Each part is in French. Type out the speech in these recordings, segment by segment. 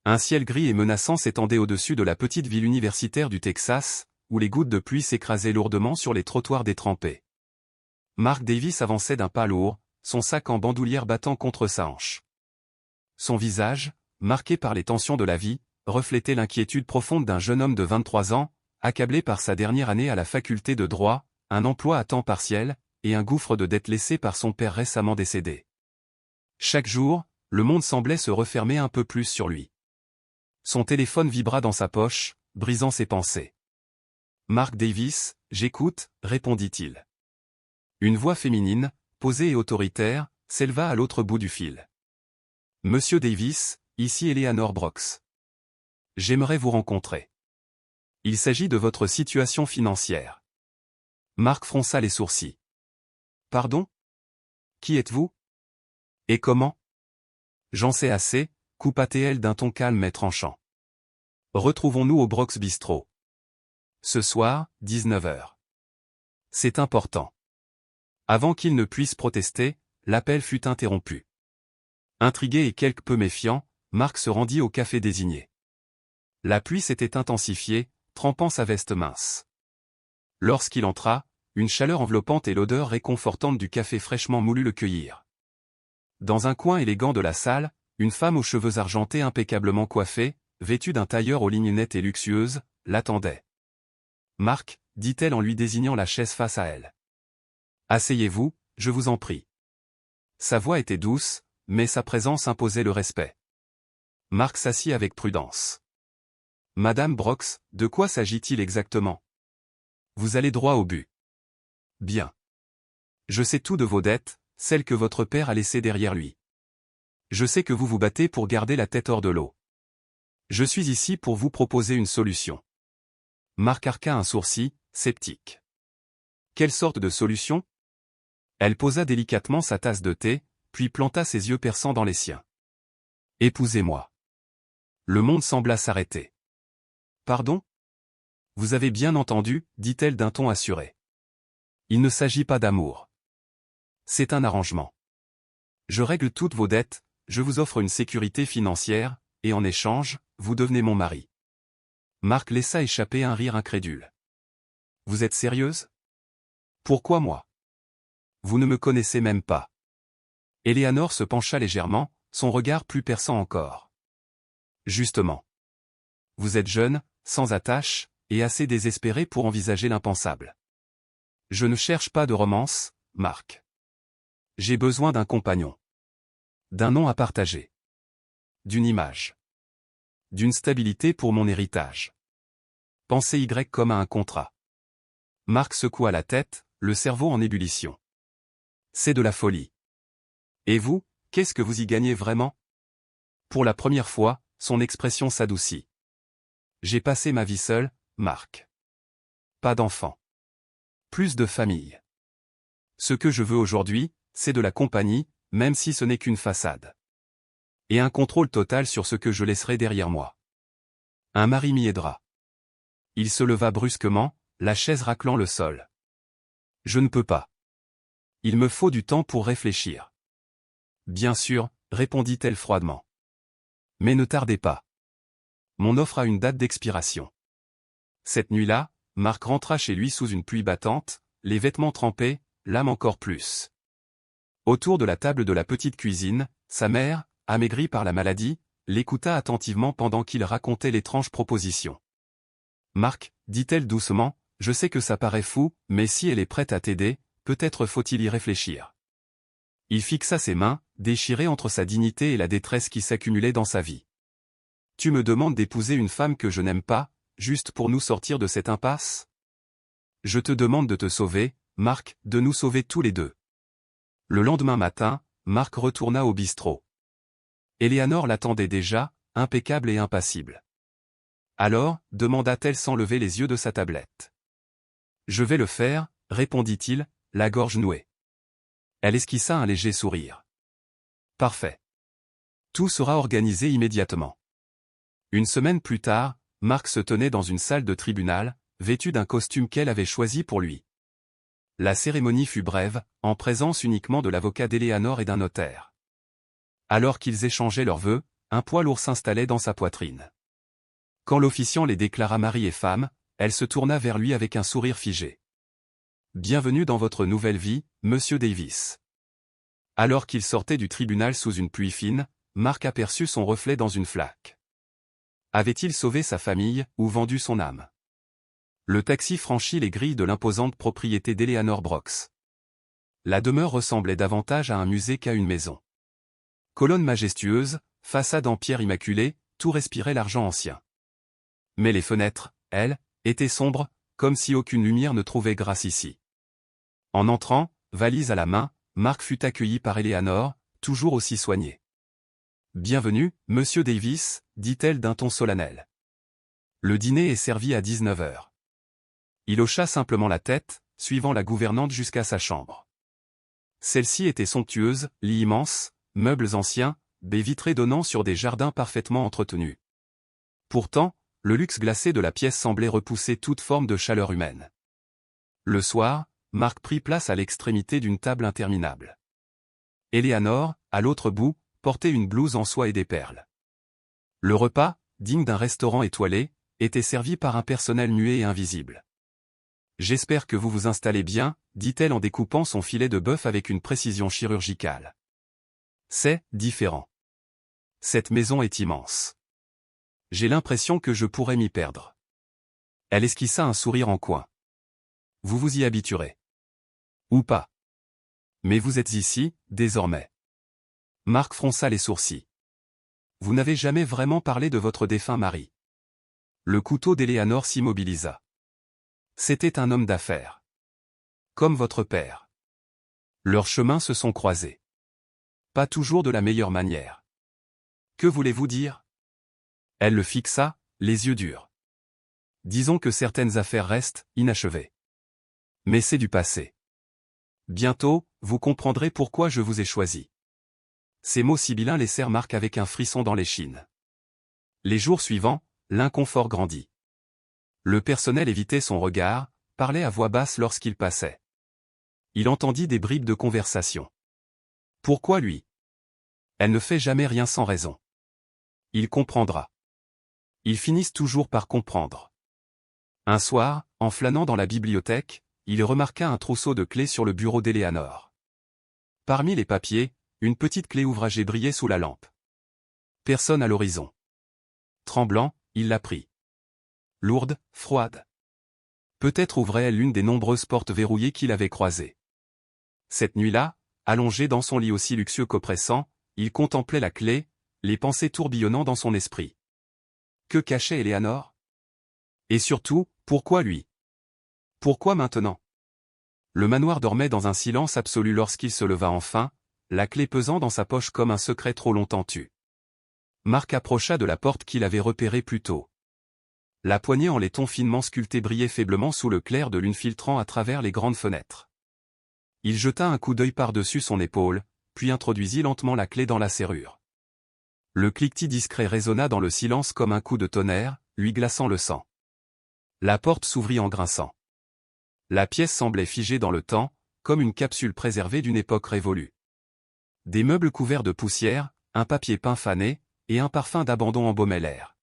Un ciel gris et menaçant s'étendait au-dessus de la petite ville universitaire du Texas, où les gouttes de pluie s'écrasaient lourdement sur les trottoirs détrempés. Mark Davis avançait d'un pas lourd, son sac en bandoulière battant contre sa hanche. Son visage, marqué par les tensions de la vie, reflétait l'inquiétude profonde d'un jeune homme de 23 ans, accablé par sa dernière année à la faculté de droit, un emploi à temps partiel, et un gouffre de dettes laissé par son père récemment décédé. Chaque jour, le monde semblait se refermer un peu plus sur lui. Son téléphone vibra dans sa poche, brisant ses pensées. « Mark Davis, j'écoute », répondit-il. Une voix féminine, posée et autoritaire, s'éleva à l'autre bout du fil. « Monsieur Davis, ici Eleanor Brooks. J'aimerais vous rencontrer. Il s'agit de votre situation financière. » Mark fronça les sourcils. « Pardon ? Qui êtes-vous ? Et comment ? » J'en sais assez, coupa-t-elle d'un ton calme mais tranchant. Retrouvons-nous au Brooks Bistro. Ce soir, 19h. C'est important. Avant qu'il ne puisse protester, l'appel fut interrompu. Intrigué et quelque peu méfiant, Mark se rendit au café désigné. La pluie s'était intensifiée, trempant sa veste mince. Lorsqu'il entra, une chaleur enveloppante et l'odeur réconfortante du café fraîchement moulu le cueillirent. Dans un coin élégant de la salle, une femme aux cheveux argentés impeccablement coiffée, vêtue d'un tailleur aux lignes nettes et luxueuses, l'attendait. « Mark », dit-elle en lui désignant la chaise face à elle. « Asseyez-vous, je vous en prie. » Sa voix était douce, mais sa présence imposait le respect. Mark s'assit avec prudence. « Madame Brooks, de quoi s'agit-il exactement ? Vous allez droit au but. » « Bien. Je sais tout de vos dettes, celles que votre père a laissées derrière lui. Je sais que vous vous battez pour garder la tête hors de l'eau. Je suis ici pour vous proposer une solution. » Mark arqua un sourcil, sceptique. « Quelle sorte de solution ? » Elle posa délicatement sa tasse de thé, puis planta ses yeux perçants dans les siens. « Épousez-moi. » Le monde sembla s'arrêter. « Pardon ? Vous avez bien entendu, dit-elle d'un ton assuré. Il ne s'agit pas d'amour. C'est un arrangement. Je règle toutes vos dettes, je vous offre une sécurité financière, et en échange, vous devenez mon mari. » Mark laissa échapper un rire incrédule. « Vous êtes sérieuse ? Pourquoi moi ? Vous ne me connaissez même pas. » Eleanor se pencha légèrement, son regard plus perçant encore. « Justement. Vous êtes jeune, sans attache, et assez désespéré pour envisager l'impensable. Je ne cherche pas de romance, Mark. J'ai besoin d'un compagnon. D'un nom à partager. D'une image. D'une stabilité pour mon héritage. Pensez Y comme à un contrat. » Mark secoua la tête, le cerveau en ébullition. « C'est de la folie. Et vous, qu'est-ce que vous y gagnez vraiment ? » Pour la première fois, son expression s'adoucit. « J'ai passé ma vie seule, Mark. Pas d'enfant. Plus de famille. Ce que je veux aujourd'hui, c'est de la compagnie, même si ce n'est qu'une façade. Et un contrôle total sur ce que je laisserai derrière moi. Un mari m'y aidera. » Il se leva brusquement, la chaise raclant le sol. « Je ne peux pas. Il me faut du temps pour réfléchir. » « Bien sûr, » répondit-elle froidement. « Mais ne tardez pas. Mon offre a une date d'expiration. » Cette nuit-là, Mark rentra chez lui sous une pluie battante, les vêtements trempés, l'âme encore plus. Autour de la table de la petite cuisine, sa mère, amaigrie par la maladie, l'écouta attentivement pendant qu'il racontait l'étrange proposition. « Mark, dit-elle doucement, je sais que ça paraît fou, mais si elle est prête à t'aider, peut-être faut-il y réfléchir. » Il fixa ses mains, déchirées entre sa dignité et la détresse qui s'accumulait dans sa vie. « Tu me demandes d'épouser une femme que je n'aime pas, juste pour nous sortir de cette impasse ? Je te demande de te sauver, Mark, de nous sauver tous les deux. » Le lendemain matin, Mark retourna au bistrot. Eleanor l'attendait déjà, impeccable et impassible. « Alors » demanda-t-elle sans lever les yeux de sa tablette. « Je vais le faire » répondit-il, la gorge nouée. Elle esquissa un léger sourire. « Parfait. Tout sera organisé immédiatement. » Une semaine plus tard, Mark se tenait dans une salle de tribunal, vêtu d'un costume qu'elle avait choisi pour lui. La cérémonie fut brève, en présence uniquement de l'avocat d'Eleanor et d'un notaire. Alors qu'ils échangeaient leurs vœux, un poids lourd s'installait dans sa poitrine. Quand l'officiant les déclara mari et femme, elle se tourna vers lui avec un sourire figé. « Bienvenue dans votre nouvelle vie, Monsieur Davis. » Alors qu'il sortait du tribunal sous une pluie fine, Mark aperçut son reflet dans une flaque. Avait-il sauvé sa famille, ou vendu son âme? Le taxi franchit les grilles de l'imposante propriété d'Eleanor Brooks. La demeure ressemblait davantage à un musée qu'à une maison. Colonnes majestueuses, façade en pierre immaculée, tout respirait l'argent ancien. Mais les fenêtres, elles, étaient sombres, comme si aucune lumière ne trouvait grâce ici. En entrant, valise à la main, Mark fut accueilli par Eleanor, toujours aussi soignée. « Bienvenue, Monsieur Davis », dit-elle d'un ton solennel. « Le dîner est servi à 19 heures. » Il hocha simplement la tête, suivant la gouvernante jusqu'à sa chambre. Celle-ci était somptueuse, lit immense, meubles anciens, baies vitrées donnant sur des jardins parfaitement entretenus. Pourtant, le luxe glacé de la pièce semblait repousser toute forme de chaleur humaine. Le soir, Mark prit place à l'extrémité d'une table interminable. Eleanor, à l'autre bout, portait une blouse en soie et des perles. Le repas, digne d'un restaurant étoilé, était servi par un personnel muet et invisible. « J'espère que vous vous installez bien », dit-elle en découpant son filet de bœuf avec une précision chirurgicale. « C'est différent. Cette maison est immense. J'ai l'impression que je pourrais m'y perdre. » Elle esquissa un sourire en coin. « Vous vous y habituerez. Ou pas. Mais vous êtes ici, désormais. » Mark fronça les sourcils. « Vous n'avez jamais vraiment parlé de votre défunt mari. » Le couteau d'Eleanor s'immobilisa. « C'était un homme d'affaires. Comme votre père. Leurs chemins se sont croisés. Pas toujours de la meilleure manière. Que voulez-vous dire ?» Elle le fixa, les yeux durs. « Disons que certaines affaires restent inachevées. Mais c'est du passé. Bientôt, vous comprendrez pourquoi je vous ai choisi. » Ces mots sibyllins laissèrent Mark avec un frisson dans l'échine. Les jours suivants, l'inconfort grandit. Le personnel évitait son regard, parlait à voix basse lorsqu'il passait. Il entendit des bribes de conversation. Pourquoi lui? Elle ne fait jamais rien sans raison. Il comprendra. Ils finissent toujours par comprendre. Un soir, en flânant dans la bibliothèque, il remarqua un trousseau de clés sur le bureau d'Eleanor. Parmi les papiers, une petite clé ouvragée brillait sous la lampe. Personne à l'horizon. Tremblant, il la prit. Lourde, froide. Peut-être ouvrait-elle l'une des nombreuses portes verrouillées qu'il avait croisées. Cette nuit-là, allongé dans son lit aussi luxueux qu'oppressant, il contemplait la clé, les pensées tourbillonnant dans son esprit. Que cachait Eleanor? Et surtout, pourquoi lui? Pourquoi maintenant? Le manoir dormait dans un silence absolu lorsqu'il se leva enfin, la clé pesant dans sa poche comme un secret trop longtemps tu. Mark approcha de la porte qu'il avait repérée plus tôt. La poignée en laiton finement sculptée brillait faiblement sous le clair de lune filtrant à travers les grandes fenêtres. Il jeta un coup d'œil par-dessus son épaule, puis introduisit lentement la clé dans la serrure. Le cliquetis discret résonna dans le silence comme un coup de tonnerre, lui glaçant le sang. La porte s'ouvrit en grinçant. La pièce semblait figée dans le temps, comme une capsule préservée d'une époque révolue. Des meubles couverts de poussière, un papier peint fané, et un parfum d'abandon embaumaient l'air.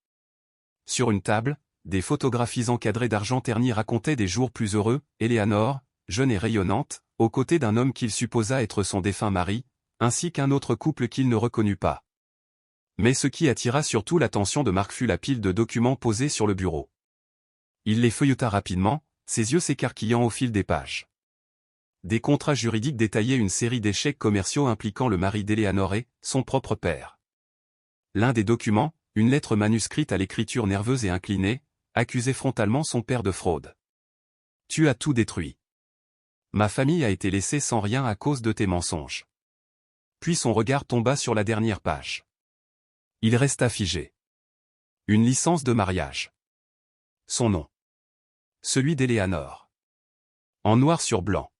Sur une table, des photographies encadrées d'argent terni racontaient des jours plus heureux, Eleanor, jeune et rayonnante, aux côtés d'un homme qu'il supposa être son défunt mari, ainsi qu'un autre couple qu'il ne reconnut pas. Mais ce qui attira surtout l'attention de Mark fut la pile de documents posés sur le bureau. Il les feuilleta rapidement, ses yeux s'écarquillant au fil des pages. Des contrats juridiques détaillaient une série d'échecs commerciaux impliquant le mari d'Eleanor et son propre père. L'un des documents, une lettre manuscrite à l'écriture nerveuse et inclinée, accusait frontalement son père de fraude. « Tu as tout détruit. Ma famille a été laissée sans rien à cause de tes mensonges. » Puis son regard tomba sur la dernière page. Il resta figé. Une licence de mariage. Son nom. Celui d'Eleanor. En noir sur blanc.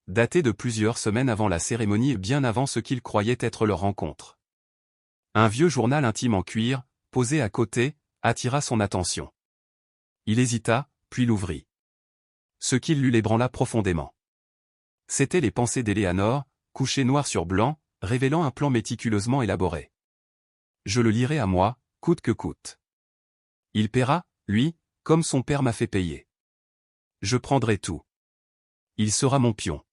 Daté de plusieurs semaines avant la cérémonie et bien avant ce qu'il croyait être leur rencontre. Un vieux journal intime en cuir, posé à côté, attira son attention. Il hésita, puis l'ouvrit. Ce qu'il lut l'ébranla profondément. C'étaient les pensées d'Eleanor, couchées noir sur blanc, révélant un plan méticuleusement élaboré. Je le lirai à moi, coûte que coûte. Il paiera, lui, comme son père m'a fait payer. Je prendrai tout. Il sera mon pion.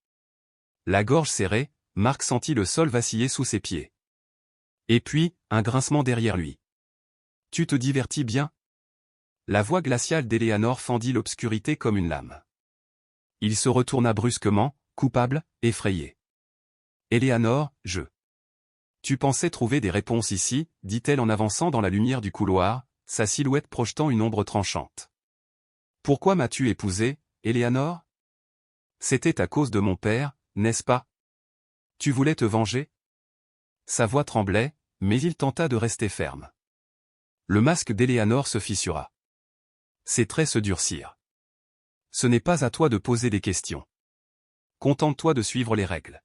La gorge serrée, Marc sentit le sol vaciller sous ses pieds. Et puis, un grincement derrière lui. Tu te divertis bien? La voix glaciale d'Éléanore fendit l'obscurité comme une lame. Il se retourna brusquement, coupable, effrayé. Éléanore, Tu pensais trouver des réponses ici, dit-elle en avançant dans la lumière du couloir, sa silhouette projetant une ombre tranchante. Pourquoi m'as-tu épousée, Éléanore? C'était à cause de mon père, n'est-ce pas? Tu voulais te venger? Sa voix tremblait, mais il tenta de rester ferme. Le masque d'Éléanore se fissura. Ses traits se durcirent. Ce n'est pas à toi de poser des questions. Contente-toi de suivre les règles.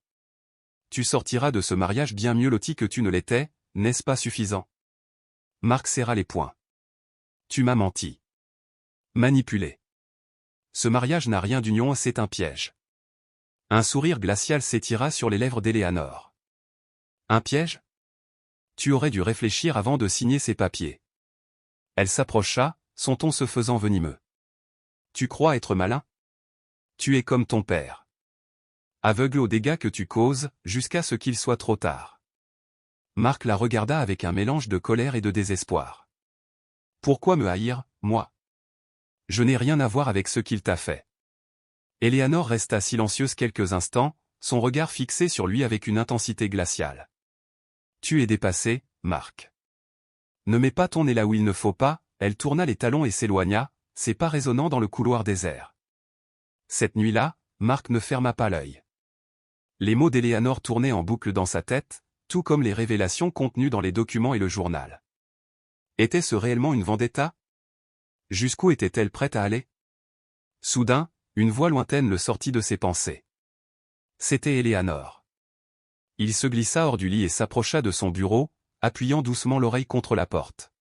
Tu sortiras de ce mariage bien mieux loti que tu ne l'étais, n'est-ce pas suffisant? Marc serra les poings. Tu m'as menti. Manipulé. Ce mariage n'a rien d'union, c'est un piège. Un sourire glacial s'étira sur les lèvres d'Éléanore. Un piège? Tu aurais dû réfléchir avant de signer ces papiers. Elle s'approcha, son ton se faisant venimeux. Tu crois être malin? Tu es comme ton père. Aveugle aux dégâts que tu causes, jusqu'à ce qu'il soit trop tard. Marc la regarda avec un mélange de colère et de désespoir. Pourquoi me haïr, moi? Je n'ai rien à voir avec ce qu'il t'a fait. Éléanore resta silencieuse quelques instants, son regard fixé sur lui avec une intensité glaciale. Tu es dépassé, Marc. Ne mets pas ton nez là où il ne faut pas, elle tourna les talons et s'éloigna, ses pas résonnant dans le couloir désert. Cette nuit-là, Marc ne ferma pas l'œil. Les mots d'Éléanore tournaient en boucle dans sa tête, tout comme les révélations contenues dans les documents et le journal. Était-ce réellement une vendetta? Jusqu'où était-elle prête à aller? Soudain, une voix lointaine le sortit de ses pensées. C'était Éléanore. Il se glissa hors du lit et s'approcha de son bureau, appuyant doucement l'oreille contre la porte.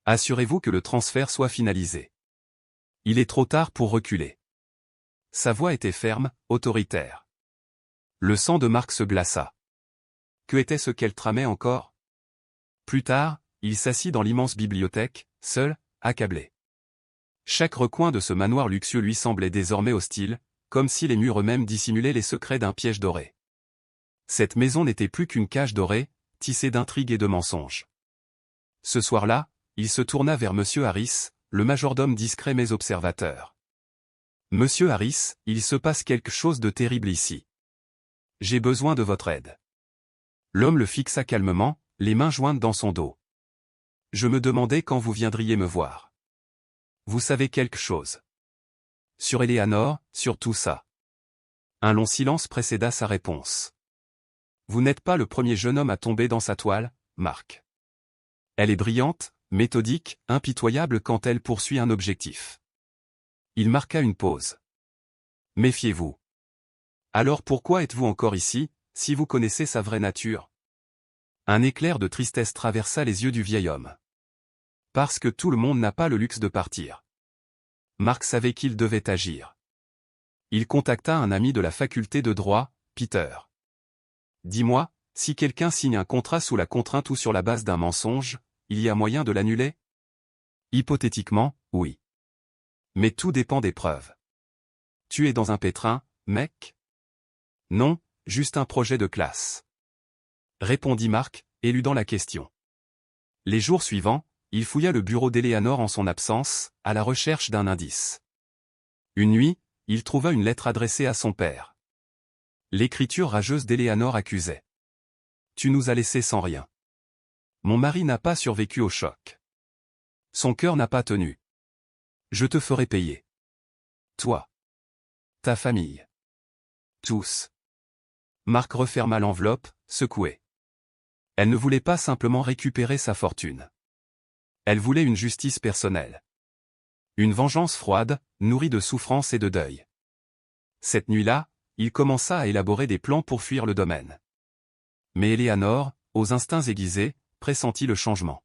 Assurez-vous que le transfert soit finalisé. Il est trop tard pour reculer. Sa voix était ferme, autoritaire. Le sang de Marc se glaça. Que était-ce qu'elle tramait encore? Plus tard, il s'assit dans l'immense bibliothèque, seul, accablé. Chaque recoin de ce manoir luxueux lui semblait désormais hostile, comme si les murs eux-mêmes dissimulaient les secrets d'un piège doré. Cette maison n'était plus qu'une cage dorée, tissée d'intrigues et de mensonges. Ce soir-là, il se tourna vers M. Harris, le majordome discret mais observateur. Monsieur Harris, il se passe quelque chose de terrible ici. J'ai besoin de votre aide. L'homme le fixa calmement, les mains jointes dans son dos. Je me demandais quand vous viendriez me voir. Vous savez quelque chose. Sur Éléanore, sur tout ça. Un long silence précéda sa réponse. Vous n'êtes pas le premier jeune homme à tomber dans sa toile, Marc. Elle est brillante, méthodique, impitoyable quand elle poursuit un objectif. Il marqua une pause. Méfiez-vous. Alors pourquoi êtes-vous encore ici, si vous connaissez sa vraie nature? Un éclair de tristesse traversa les yeux du vieil homme. Parce que tout le monde n'a pas le luxe de partir. Marc savait qu'il devait agir. Il contacta un ami de la faculté de droit, Peter. Dis-moi, si quelqu'un signe un contrat sous la contrainte ou sur la base d'un mensonge, il y a moyen de l'annuler? Hypothétiquement, oui. Mais tout dépend des preuves. Tu es dans un pétrin, mec? Non, juste un projet de classe. Répondit Marc, éludant la question. Les jours suivants, il fouilla le bureau d'Éléanore en son absence, à la recherche d'un indice. Une nuit, il trouva une lettre adressée à son père. L'écriture rageuse d'Éléanore accusait. Tu nous as laissés sans rien. Mon mari n'a pas survécu au choc. Son cœur n'a pas tenu. Je te ferai payer. Toi. Ta famille. Tous. Marc referma l'enveloppe, secoué. Elle ne voulait pas simplement récupérer sa fortune. Elle voulait une justice personnelle. Une vengeance froide, nourrie de souffrance et de deuil. Cette nuit-là, il commença à élaborer des plans pour fuir le domaine. Mais Éléanore, aux instincts aiguisés, pressentit le changement.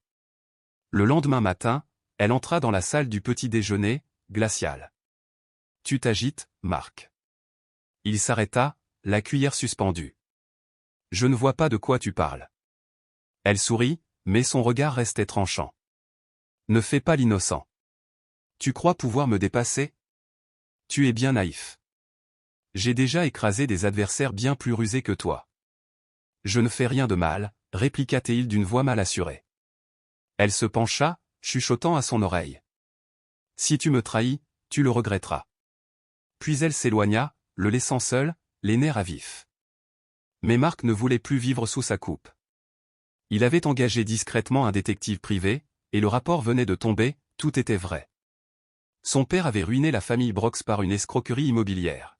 Le lendemain matin, elle entra dans la salle du petit déjeuner, glaciale. Tu t'agites, Marc. Il s'arrêta, la cuillère suspendue. Je ne vois pas de quoi tu parles. Elle sourit, Mais son regard restait tranchant. Ne fais pas l'innocent. Tu crois pouvoir me dépasser? Tu es bien naïf. J'ai déjà écrasé des adversaires bien plus rusés que toi. Je ne fais rien de mal, répliqua-t-il d'une voix mal assurée. Elle se pencha, chuchotant à son oreille. Si tu me trahis, tu le regretteras. Puis elle s'éloigna, le laissant seul, les nerfs à vif. Mais Marc ne voulait plus vivre sous sa coupe. Il avait engagé discrètement un détective privé, et le rapport venait de tomber, tout était vrai. Son père avait ruiné la famille Brox par une escroquerie immobilière.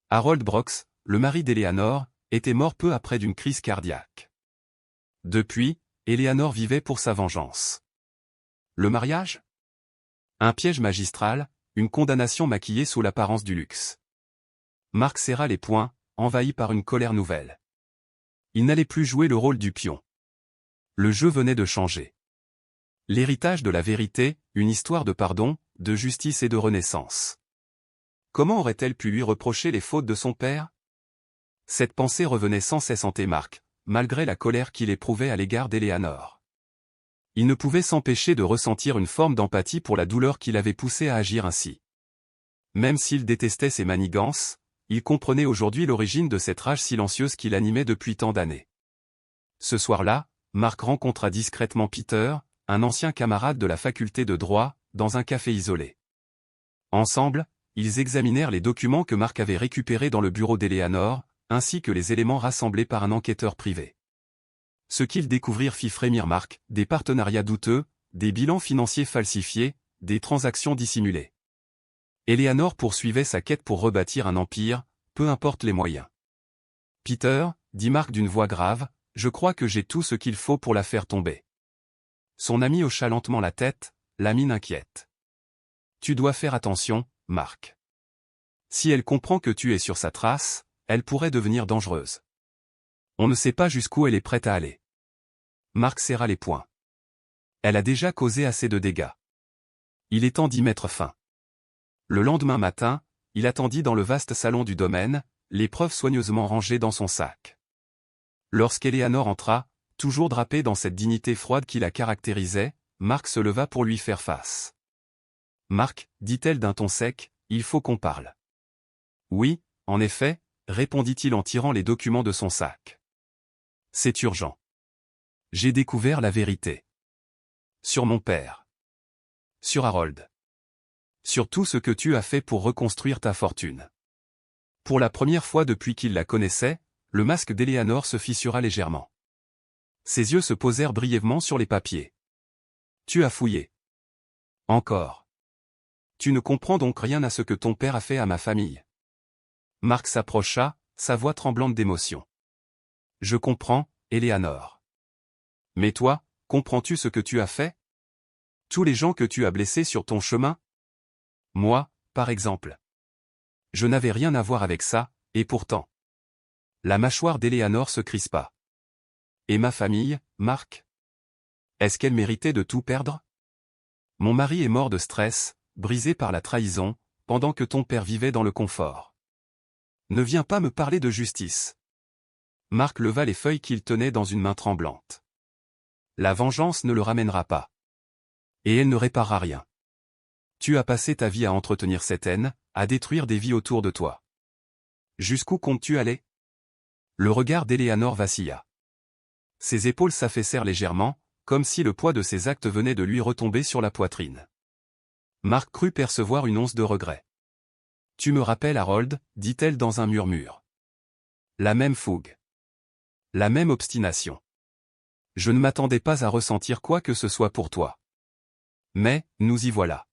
Harold Brox, le mari d'Eleanor, était mort peu après d'une crise cardiaque. Depuis, Eleanor vivait pour sa vengeance. Le mariage? Un piège magistral, une condamnation maquillée sous l'apparence du luxe. Marc serra les poings, envahi par une colère nouvelle. Il n'allait plus jouer le rôle du pion. Le jeu venait de changer. L'héritage de la vérité, une histoire de pardon, de justice et de renaissance. Comment aurait-elle pu lui reprocher les fautes de son père? Cette pensée revenait sans cesse hanter Marc, malgré la colère qu'il éprouvait à l'égard d'Eleanor. Il ne pouvait s'empêcher de ressentir une forme d'empathie pour la douleur qui l'avait poussé à agir ainsi. Même s'il détestait ses manigances, il comprenait aujourd'hui l'origine de cette rage silencieuse qui l'animait depuis tant d'années. Ce soir-là, Marc rencontra discrètement Peter, un ancien camarade de la faculté de droit, dans un café isolé. Ensemble, ils examinèrent les documents que Marc avait récupérés dans le bureau d'Eleanor, ainsi que les éléments rassemblés par un enquêteur privé. Ce qu'ils découvrirent fit frémir Marc, des partenariats douteux, des bilans financiers falsifiés, des transactions dissimulées. Eleanor poursuivait sa quête pour rebâtir un empire, peu importe les moyens. « Peter, dit Marc d'une voix grave, je crois que j'ai tout ce qu'il faut pour la faire tomber. » Son ami hocha lentement la tête, la mine inquiète. « Tu dois faire attention, Marc. Si elle comprend que tu es sur sa trace, elle pourrait devenir dangereuse. On ne sait pas jusqu'où elle est prête à aller. » Marc serra les poings. Elle a déjà causé assez de dégâts. Il est temps d'y mettre fin. Le lendemain matin, il attendit dans le vaste salon du domaine, les preuves soigneusement rangées dans son sac. Lorsqu'Eleanor entra, toujours drapée dans cette dignité froide qui la caractérisait, Marc se leva pour lui faire face. « Marc, dit-elle d'un ton sec, il faut qu'on parle. »« Oui, en effet, » répondit-il en tirant les documents de son sac. « C'est urgent. J'ai découvert la vérité. Sur mon père. Sur Harold. Sur tout ce que tu as fait pour reconstruire ta fortune. » Pour la première fois depuis qu'il la connaissait, le masque d'Eleanor se fissura légèrement. Ses yeux se posèrent brièvement sur les papiers. « Tu as fouillé. Encore. Tu ne comprends donc rien à ce que ton père a fait à ma famille. » Marc s'approcha, sa voix tremblante d'émotion. « Je comprends, Eleanor. Mais toi, comprends-tu ce que tu as fait? Tous les gens que tu as blessés sur ton chemin? Moi, par exemple. Je n'avais rien à voir avec ça, et pourtant. » La mâchoire d'Eleanor se crispa. « Et ma famille, Marc? Est-ce qu'elle méritait de tout perdre? Mon mari est mort de stress, brisé par la trahison, pendant que ton père vivait dans le confort. Ne viens pas me parler de justice. » Marc leva les feuilles qu'il tenait dans une main tremblante. La vengeance ne le ramènera pas. Et elle ne réparera rien. Tu as passé ta vie à entretenir cette haine, à détruire des vies autour de toi. Jusqu'où comptes-tu aller? Le regard d'Eleanor vacilla. Ses épaules s'affaissèrent légèrement, comme si le poids de ses actes venait de lui retomber sur la poitrine. Marc crut percevoir une once de regret. « Tu me rappelles Harold, dit-elle dans un murmure. La même fougue. La même obstination. Je ne m'attendais pas à ressentir quoi que ce soit pour toi. Mais, nous y voilà. »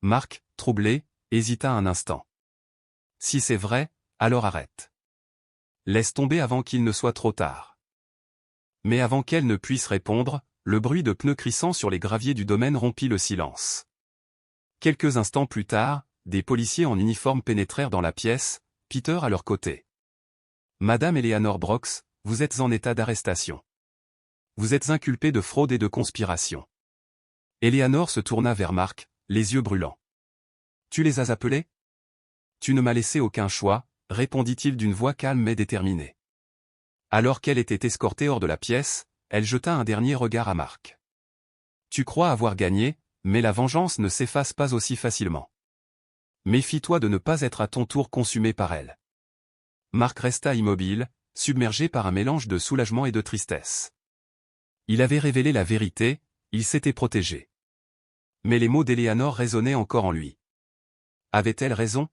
Marc, troublé, hésita un instant. « Si c'est vrai, alors arrête. Laisse tomber avant qu'il ne soit trop tard. » Mais avant qu'elle ne puisse répondre, le bruit de pneus crissant sur les graviers du domaine rompit le silence. Quelques instants plus tard, des policiers en uniforme pénétrèrent dans la pièce, Peter à leur côté. « Madame Eleanor Brox, vous êtes en état d'arrestation. Vous êtes inculpée de fraude et de conspiration. » Eleanor se tourna vers Marc, les yeux brûlants. « Tu les as appelés? »« Tu ne m'as laissé aucun choix, » répondit-il d'une voix calme mais déterminée. Alors qu'elle était escortée hors de la pièce, elle jeta un dernier regard à Marc. Tu crois avoir gagné, mais la vengeance ne s'efface pas aussi facilement. Méfie-toi de ne pas être à ton tour consumé par elle. Marc resta immobile, submergé par un mélange de soulagement et de tristesse. Il avait révélé la vérité, il s'était protégé. Mais les mots d'Eleanor résonnaient encore en lui. Avait-elle raison?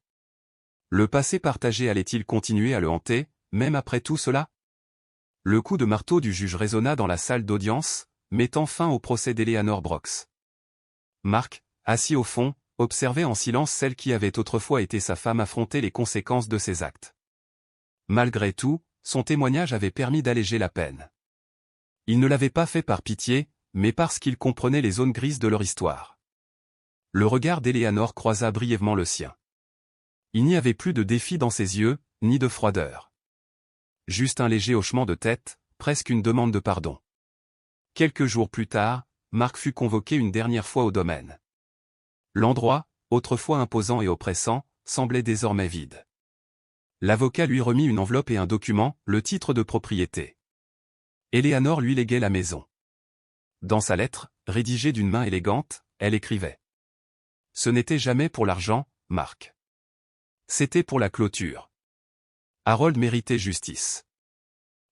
Le passé partagé allait-il continuer à le hanter, même après tout cela? Le coup de marteau du juge résonna dans la salle d'audience, mettant fin au procès d'Eleanor Brox. Marc, assis au fond, observait en silence celle qui avait autrefois été sa femme affronter les conséquences de ses actes. Malgré tout, son témoignage avait permis d'alléger la peine. Il ne l'avait pas fait par pitié, mais parce qu'il comprenait les zones grises de leur histoire. Le regard d'Eleanor croisa brièvement le sien. Il n'y avait plus de défi dans ses yeux, ni de froideur. Juste un léger hochement de tête, presque une demande de pardon. Quelques jours plus tard, Marc fut convoqué une dernière fois au domaine. L'endroit, autrefois imposant et oppressant, semblait désormais vide. L'avocat lui remit une enveloppe et un document, le titre de propriété. Eleanor lui léguait la maison. Dans sa lettre, rédigée d'une main élégante, elle écrivait. Ce n'était jamais pour l'argent, Marc. C'était pour la clôture. Harold méritait justice.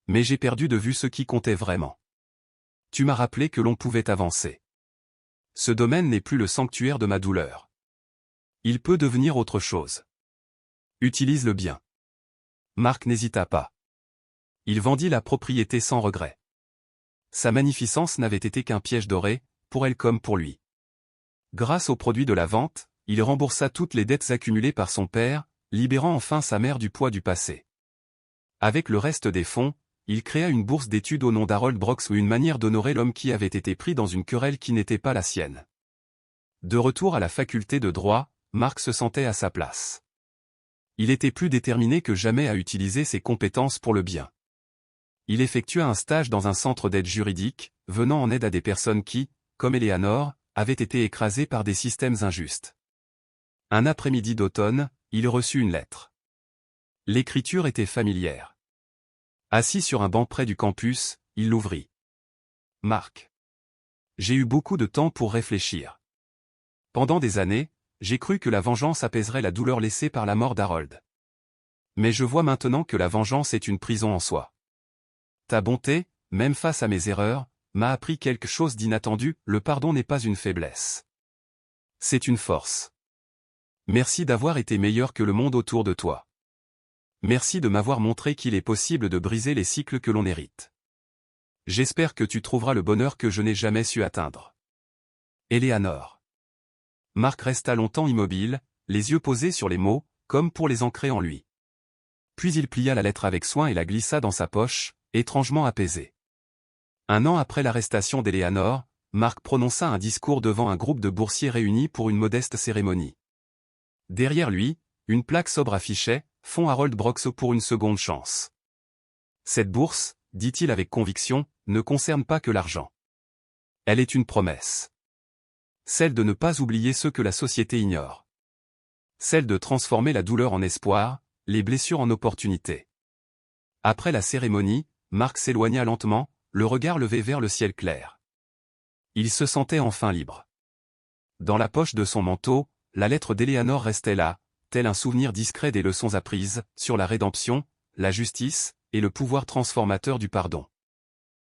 Mais j'ai perdu de vue ce qui comptait vraiment. Tu m'as rappelé que l'on pouvait avancer. Ce domaine n'est plus le sanctuaire de ma douleur. Il peut devenir autre chose. Utilise-le bien. Marc n'hésita pas. Il vendit la propriété sans regret. Sa magnificence n'avait été qu'un piège doré, pour elle comme pour lui. Grâce au produit de la vente, il remboursa toutes les dettes accumulées par son père, libérant enfin sa mère du poids du passé. Avec le reste des fonds, il créa une bourse d'études au nom d'Harold Brox ou une manière d'honorer l'homme qui avait été pris dans une querelle qui n'était pas la sienne. De retour à la faculté de droit, Marc se sentait à sa place. Il était plus déterminé que jamais à utiliser ses compétences pour le bien. Il effectua un stage dans un centre d'aide juridique, venant en aide à des personnes qui, comme Eleanor, avaient été écrasées par des systèmes injustes. Un après-midi d'automne, il reçut une lettre. L'écriture était familière. Assis sur un banc près du campus, il l'ouvrit. Marc. J'ai eu beaucoup de temps pour réfléchir. Pendant des années, j'ai cru que la vengeance apaiserait la douleur laissée par la mort d'Harold. Mais je vois maintenant que la vengeance est une prison en soi. Ta bonté, même face à mes erreurs, m'a appris quelque chose d'inattendu, le pardon n'est pas une faiblesse. C'est une force. Merci d'avoir été meilleur que le monde autour de toi. Merci de m'avoir montré qu'il est possible de briser les cycles que l'on hérite. J'espère que tu trouveras le bonheur que je n'ai jamais su atteindre. Eleanor. Marc resta longtemps immobile, les yeux posés sur les mots, comme pour les ancrer en lui. Puis il plia la lettre avec soin et la glissa dans sa poche, étrangement apaisé. Un an après l'arrestation d'Eleanor, Marc prononça un discours devant un groupe de boursiers réunis pour une modeste cérémonie. Derrière lui, une plaque sobre affichait « Fonds Harold Brox pour une seconde chance ». Cette bourse, dit-il avec conviction, ne concerne pas que l'argent. Elle est une promesse. Celle de ne pas oublier ceux que la société ignore. Celle de transformer la douleur en espoir, les blessures en opportunités. Après la cérémonie, Marc s'éloigna lentement, le regard levé vers le ciel clair. Il se sentait enfin libre. Dans la poche de son manteau, la lettre d'Eleanor restait là, tel un souvenir discret des leçons apprises, sur la rédemption, la justice, et le pouvoir transformateur du pardon.